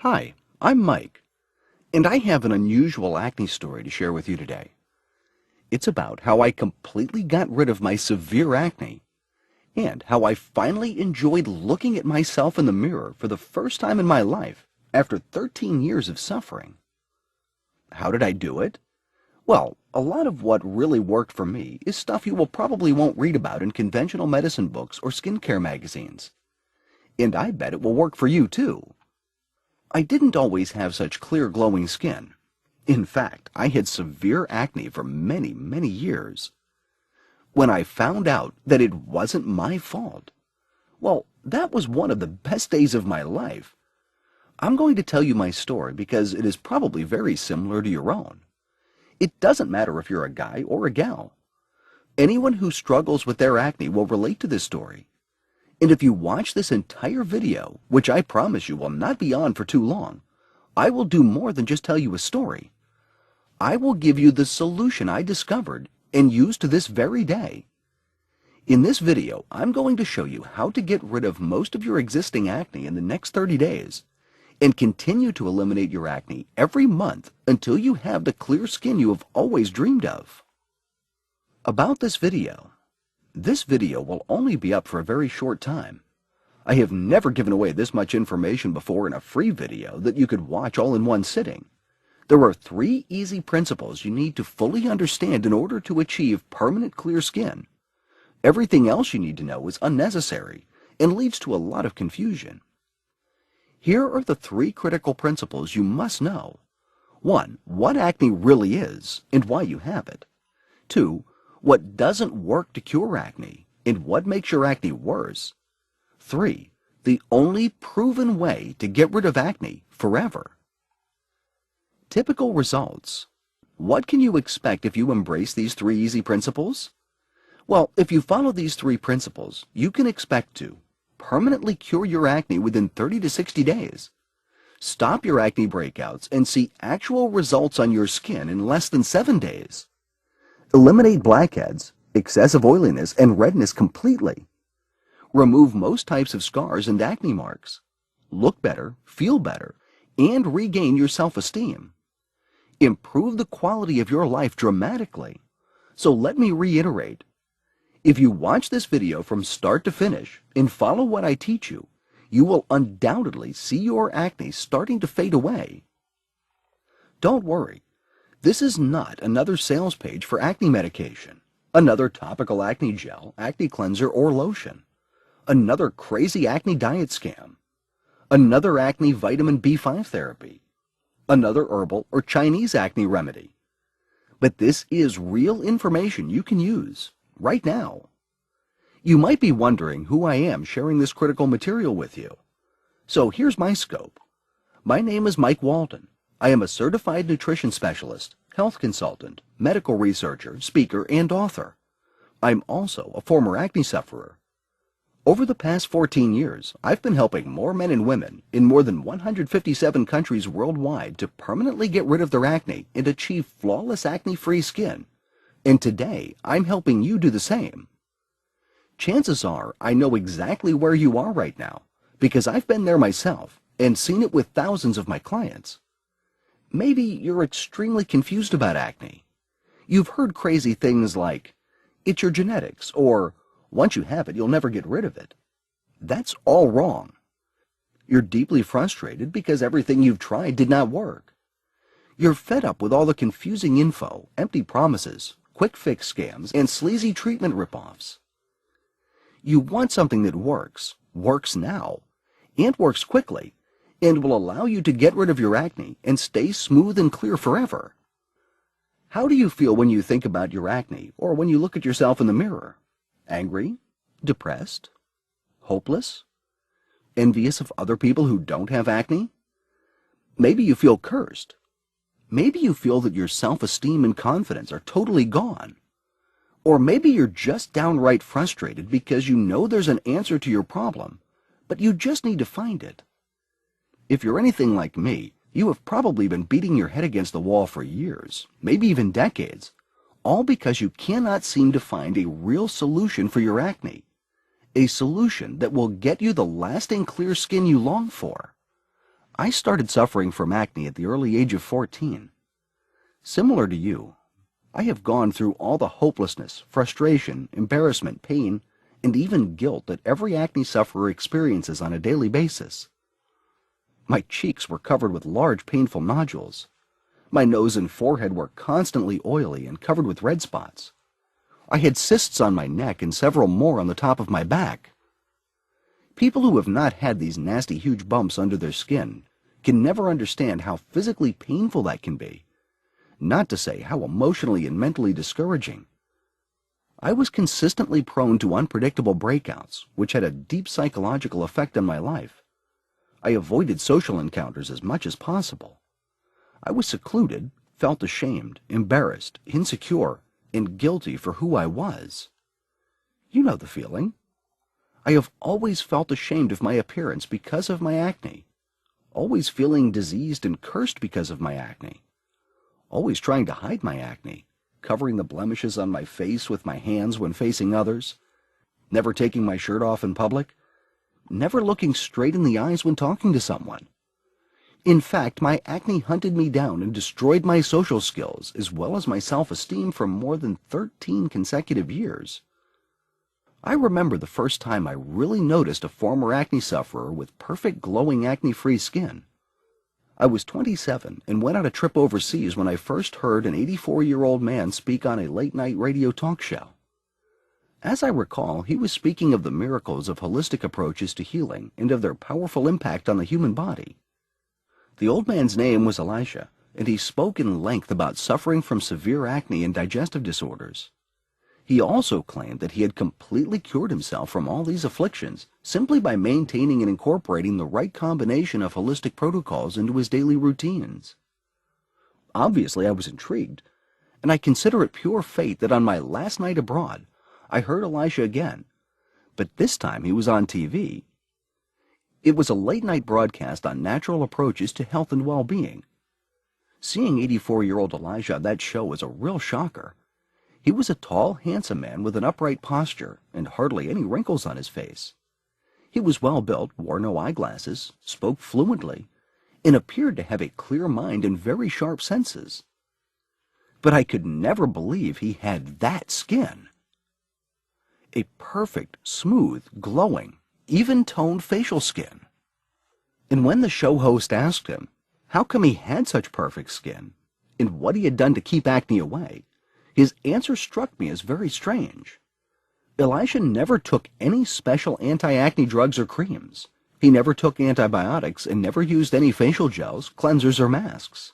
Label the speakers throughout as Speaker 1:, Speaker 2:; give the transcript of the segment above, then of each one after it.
Speaker 1: Hi, I'm Mike, and I have an unusual acne story to share with you today. It's about how I completely got rid of my severe acne and how I finally enjoyed looking at myself in the mirror for the first time in my life after 13 years of suffering. How did I do it? Well, a lot of what really worked for me is stuff you will probably won't read about in conventional medicine books or skincare magazines. And I bet it will work for you too. I didn't always have such clear glowing skin. In fact, I had severe acne for many, many years. When I found out that it wasn't my fault, well, that was one of the best days of my life. I'm going to tell you my story because it is probably very similar to your own. It doesn't matter if you're a guy or a gal. Anyone who struggles with their acne will relate to this story. And if you watch this entire video, which I promise you will not be on for too long, I will do more than just tell you a story. I will give you the solution I discovered and use to this very day. In this video, I'm going to show you how to get rid of most of your existing acne in the next 30 days and continue to eliminate your acne every month until you have the clear skin you have always dreamed of. About this video. This video will only be up for a very short time. I have never given away this much information before in a free video that you could watch all in one sitting. There are 3 easy principles you need to fully understand in order to achieve permanent clear skin. Everything else you need to know is unnecessary and leads to a lot of confusion. Here are the 3 critical principles you must know. 1. What acne really is and why you have it. 2. What doesn't work to cure acne and what makes your acne worse. 3. The only proven way to get rid of acne forever. Typical results. What can you expect if you embrace these 3 easy principles? Well, if you follow these 3 principles, you can expect to permanently cure your acne within 30 to 60 days, stop your acne breakouts and see actual results on your skin in less than 7 days, eliminate blackheads, excessive oiliness, and redness completely, remove most types of scars and acne marks, look better, feel better, and regain your self-esteem, improve the quality of your life dramatically. So let me reiterate. If you watch this video from start to finish and follow what I teach you, you will undoubtedly see your acne starting to fade away. Don't worry. This is not another sales page for acne medication, another topical acne gel, acne cleanser, or lotion, another crazy acne diet scam, another acne vitamin B5 therapy, another herbal or Chinese acne remedy. But this is real information you can use right now. You might be wondering who I am sharing this critical material with you. So here's my scope. My name is Mike Walden. I am a certified nutrition specialist, health consultant, medical researcher, speaker, and author. I'm also a former acne sufferer. Over the past 14 years, I've been helping more men and women in more than 157 countries worldwide to permanently get rid of their acne and achieve flawless acne-free skin. And today, I'm helping you do the same. Chances are I know exactly where you are right now because I've been there myself and seen it with thousands of my clients. Maybe you're extremely confused about acne. You've heard crazy things like, it's your genetics, or once you have it, you'll never get rid of it. That's all wrong. You're deeply frustrated because everything you've tried did not work. You're fed up with all the confusing info, empty promises, quick fix scams, and sleazy treatment ripoffs. You want something that works now, and works quickly, and will allow you to get rid of your acne and stay smooth and clear forever. How do you feel when you think about your acne or when you look at yourself in the mirror? Angry? Depressed? Hopeless? Envious of other people who don't have acne? Maybe you feel cursed. Maybe you feel that your self-esteem and confidence are totally gone. Or maybe you're just downright frustrated because you know there's an answer to your problem, but you just need to find it. If you're anything like me, you have probably been beating your head against the wall for years, maybe even decades, all because you cannot seem to find a real solution for your acne, a solution that will get you the lasting clear skin you long for. I started suffering from acne at the early age of 14. Similar to you, I have gone through all the hopelessness, frustration, embarrassment, pain, and even guilt that every acne sufferer experiences on a daily basis. My cheeks were covered with large painful nodules. My nose and forehead were constantly oily and covered with red spots. I had cysts on my neck and several more on the top of my back. People who have not had these nasty huge bumps under their skin can never understand how physically painful that can be, not to say how emotionally and mentally discouraging. I was consistently prone to unpredictable breakouts, which had a deep psychological effect on my life. I avoided social encounters as much as possible. I was secluded, felt ashamed, embarrassed, insecure, and guilty for who I was. You know the feeling. I have always felt ashamed of my appearance because of my acne, always feeling diseased and cursed because of my acne, always trying to hide my acne, covering the blemishes on my face with my hands when facing others, never taking my shirt off in public, never looking straight in the eyes when talking to someone. In fact, my acne hunted me down and destroyed my social skills as well as my self-esteem for more than 13 consecutive years. I remember the first time I really noticed a former acne sufferer with perfect glowing acne-free skin. I was 27 and went on a trip overseas when I first heard an 84-year-old man speak on a late-night radio talk show. As I recall, he was speaking of the miracles of holistic approaches to healing and of their powerful impact on the human body. The old man's name was Elisha, and he spoke in length about suffering from severe acne and digestive disorders. He also claimed that he had completely cured himself from all these afflictions simply by maintaining and incorporating the right combination of holistic protocols into his daily routines. Obviously, I was intrigued, and I consider it pure fate that on my last night abroad, I heard Elisha again, but this time he was on TV. It was a late-night broadcast on natural approaches to health and well-being. Seeing 84-year-old Elisha on that show was a real shocker. He was a tall, handsome man with an upright posture and hardly any wrinkles on his face. He was well-built, wore no eyeglasses, spoke fluently, and appeared to have a clear mind and very sharp senses. But I could never believe he had that skin. A perfect, smooth, glowing, even-toned facial skin. And when the show host asked him how come he had such perfect skin and what he had done to keep acne away, his answer struck me as very strange. Elisha never took any special anti-acne drugs or creams. He never took antibiotics and never used any facial gels, cleansers, or masks.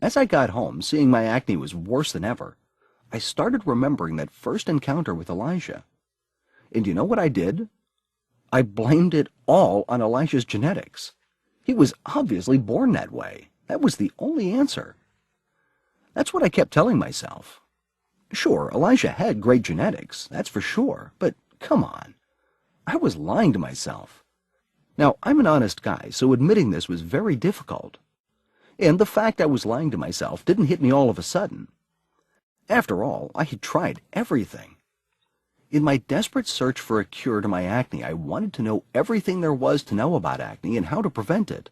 Speaker 1: As I got home, seeing my acne was worse than ever, I started remembering that first encounter with Elisha. And you know what I did? I blamed it all on Elisha's genetics. He was obviously born that way. That was the only answer. That's what I kept telling myself. Sure, Elisha had great genetics, that's for sure, but come on. I was lying to myself. Now, I'm an honest guy, so admitting this was very difficult. And the fact I was lying to myself didn't hit me all of a sudden. After all, I had tried everything. In my desperate search for a cure to my acne, I wanted to know everything there was to know about acne and how to prevent it.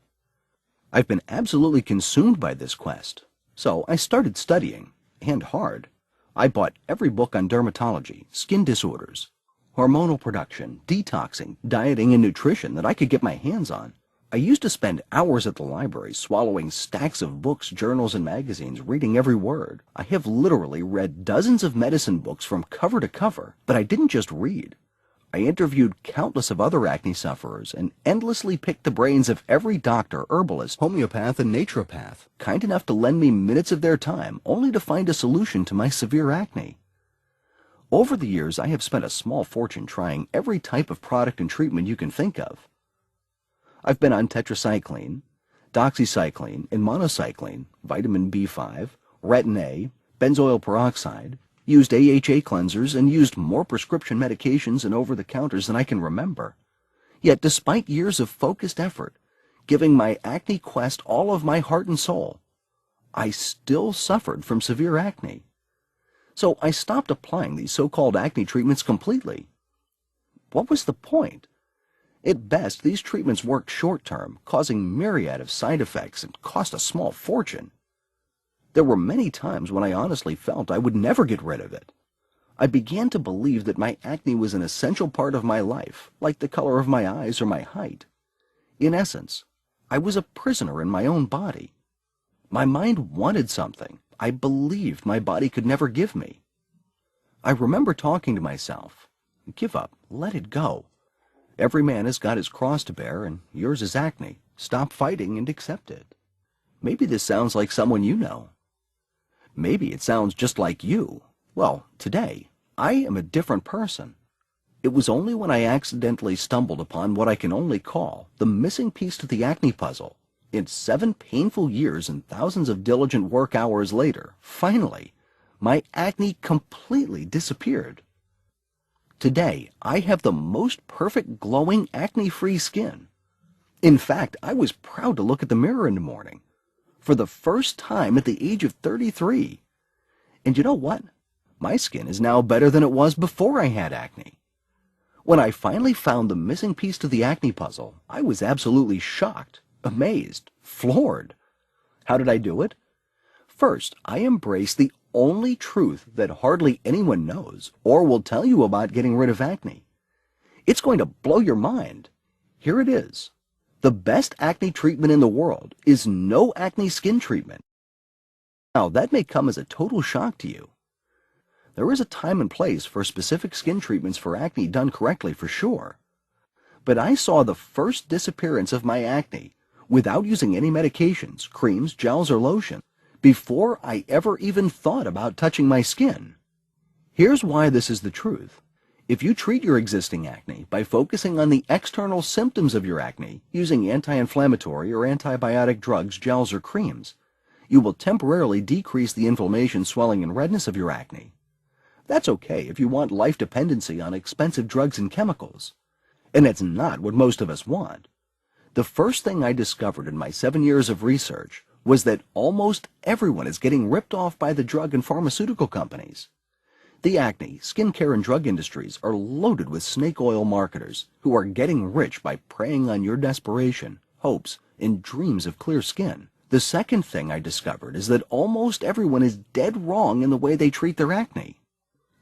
Speaker 1: I've been absolutely consumed by this quest, so I started studying, and hard. I bought every book on dermatology, skin disorders, hormonal production, detoxing, dieting, and nutrition that I could get my hands on. I used to spend hours at the library swallowing stacks of books, journals, and magazines, reading every word. I have literally read dozens of medicine books from cover to cover, but I didn't just read. I interviewed countless of other acne sufferers and endlessly picked the brains of every doctor, herbalist, homeopath, and naturopath, kind enough to lend me minutes of their time only to find a solution to my severe acne. Over the years, I have spent a small fortune trying every type of product and treatment you can think of. I've been on tetracycline, doxycycline, and monocycline, vitamin B5, retin A, benzoyl peroxide, used AHA cleansers, and used more prescription medications and over-the-counters than I can remember. Yet despite years of focused effort, giving my acne quest all of my heart and soul, I still suffered from severe acne. So I stopped applying these so-called acne treatments completely. What was the point? At best, these treatments work short-term, causing myriad of side effects and cost a small fortune. There were many times when I honestly felt I would never get rid of it. I began to believe that my acne was an essential part of my life, like the color of my eyes or my height. In essence, I was a prisoner in my own body. My mind wanted something I believed my body could never give me. I remember talking to myself, "Give up, let it go. Every man has got his cross to bear, and yours is acne. Stop fighting and accept it." Maybe this sounds like someone you know. Maybe it sounds just like you. Well, today, I am a different person. It was only when I accidentally stumbled upon what I can only call the missing piece to the acne puzzle. In 7 painful years and thousands of diligent work hours later, finally, my acne completely disappeared. Today, I have the most perfect glowing acne-free skin. In fact, I was proud to look at the mirror in the morning, for the first time at the age of 33. And you know what? My skin is now better than it was before I had acne. When I finally found the missing piece to the acne puzzle, I was absolutely shocked, amazed, floored. How did I do it? First, I embraced the only truth that hardly anyone knows or will tell you about getting rid of acne. It's going to blow your mind. Here it is. The best acne treatment in the world is no acne skin treatment. Now, that may come as a total shock to you. There is a time and place for specific skin treatments for acne done correctly for sure. But I saw the first disappearance of my acne without using any medications, creams, gels, or lotion before I ever even thought about touching my skin. Here's why this is the truth. If you treat your existing acne by focusing on the external symptoms of your acne using anti-inflammatory or antibiotic drugs, gels, or creams, you will temporarily decrease the inflammation, swelling, and redness of your acne. That's okay if you want life dependency on expensive drugs and chemicals. And it's not what most of us want. The first thing I discovered in my 7 years of research was that almost everyone is getting ripped off by the drug and pharmaceutical companies. The acne, skincare, and drug industries are loaded with snake oil marketers who are getting rich by preying on your desperation, hopes, and dreams of clear skin. The second thing I discovered is that almost everyone is dead wrong in the way they treat their acne.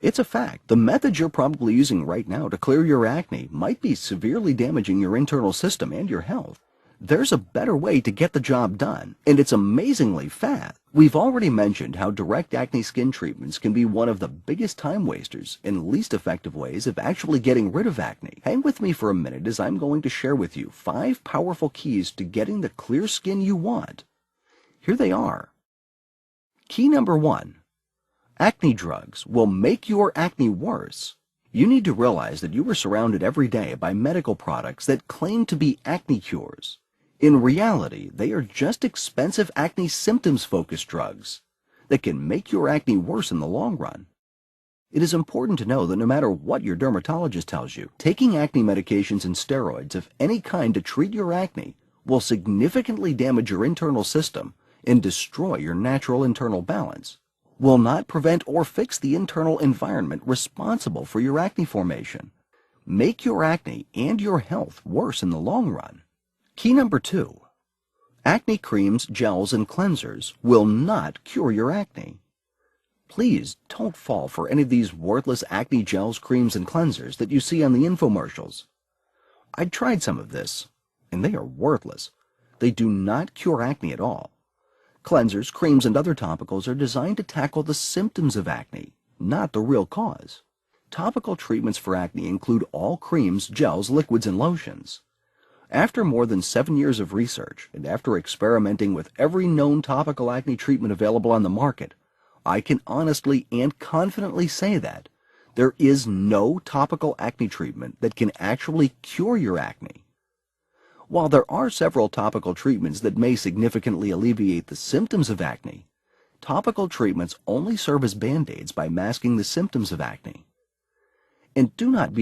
Speaker 1: It's a fact. The method you're probably using right now to clear your acne might be severely damaging your internal system and your health. There's a better way to get the job done, and it's amazingly fast. We've already mentioned how direct acne skin treatments can be one of the biggest time wasters and least effective ways of actually getting rid of acne. Hang with me for a minute as I'm going to share with you 5 powerful keys to getting the clear skin you want. Here they are. Key number 1. Acne drugs will make your acne worse. You need to realize that you are surrounded every day by medical products that claim to be acne cures. In reality, they are just expensive acne symptoms-focused drugs that can make your acne worse in the long run. It is important to know that no matter what your dermatologist tells you, taking acne medications and steroids of any kind to treat your acne will significantly damage your internal system and destroy your natural internal balance. Will not prevent or fix the internal environment responsible for your acne formation. Make your acne and your health worse in the long run. Key number 2. Acne creams, gels, and cleansers will not cure your acne. Please don't fall for any of these worthless acne gels, creams, and cleansers that you see on the infomercials. I tried some of this, and they are worthless. They do not cure acne at all. Cleansers, creams, and other topicals are designed to tackle the symptoms of acne, not the real cause. Topical treatments for acne include all creams, gels, liquids, and lotions. After more than 7 years of research, and after experimenting with every known topical acne treatment available on the market, I can honestly and confidently say that there is no topical acne treatment that can actually cure your acne. While there are several topical treatments that may significantly alleviate the symptoms of acne, topical treatments only serve as band-aids by masking the symptoms of acne. And do not be